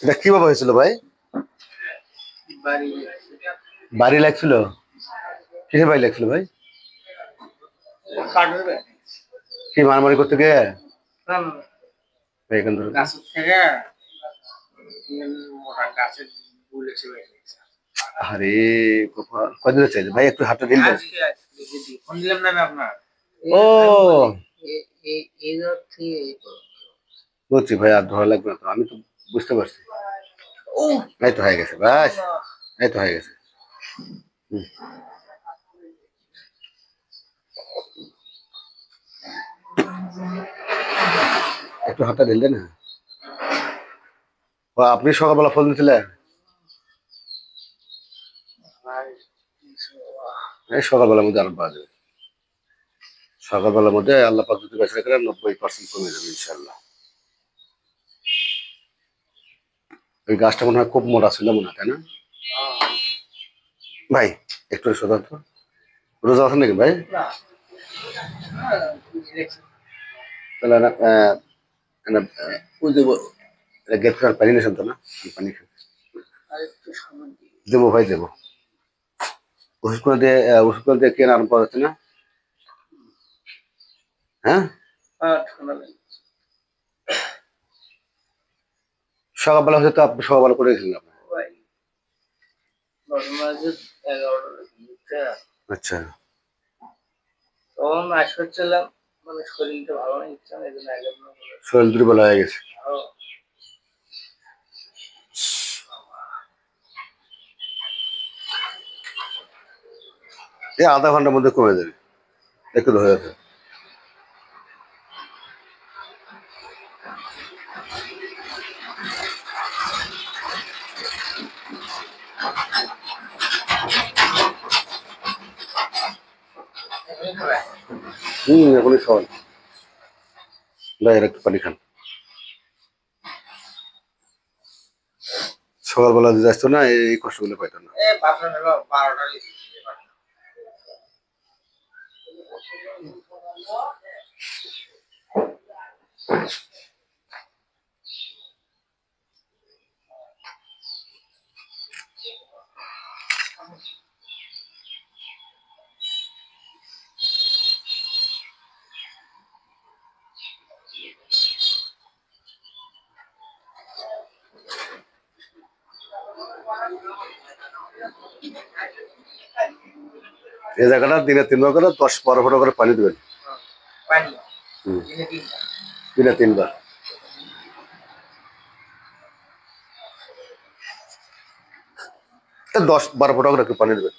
এটা কিভাবে হয়েছিল ভাই? বাড়ি বাড়ি লাগছিল? কিসে বাড়ি লাগছিল ভাই? কাঠের ব্যাগ। কি মারামারি করতে গিয়ে? না না না, এখান ধরে গাছের থেকে মোটা গাছের বুলেছে বেরিয়েছে। আরে কপাল, কদিন চাইছে ভাই, একটু হাতটা দিন দেন। আজকে আজকে যদি ফোন দিলাম না আমি আপনার ও এই অর্থে বুঝছি ভাই, আর ধরা লাগবে না তো, আমি তো বুঝতে পারছি। ও এই তো হয়ে গেছে বাস, এই তো হয়ে গেছে। হুম। একটু হাতটা ঢেল দেন না। ও, আপনি সকালবেলা ফোন দিয়েছিলেন? এই সকালবেলার মধ্যে আরো পাওয়া যাবে। সকালবেলার মধ্যে আল্লাহ পাক যদি বেঁচে রাখেন 90% কমে যাবে ইনশাল্লাহ। ওই গাছটা মনে হয় খুব মোটা ছিল মনে হয়, তাই না ভাই? একটু সোজা তো, রোজা আছেন নাকি ভাই? তাহলে ওই দেবো, গেট খাওয়ার পানি নিয়েছেন তো না? পানি দেবো ভাই, দেবো। ওষুধ করে দিয়ে কেনা আরম্ভ পাওয়া যাচ্ছে না? হ্যাঁ, সকালবেলা হয়তো আপনি সকালবেলা করে গেছিলেন আপনি। আচ্ছা, তখন আশ করছিলাম, মানে শরীরটা ভালো না, ইচ্ছা নেই, এই জন্য আগে শরীর দুর্বল হয়ে গেছে। এই আধা ঘন্টার মধ্যে কমে যাবে, একটু ধরে যাবে। এখনই সকাল ভাই, আর একটু পানি খান। সকালবেলা যদি আসতো না, এই কষ্টগুলো পাইতো না। এই জায়গাটা দিনে 3 বার করে 10-12 ফোঁটা করে পানি দেবেন। হম, দিনে 3 বার। 10-12 ফোঁটা করে একটু পানি দেবেন।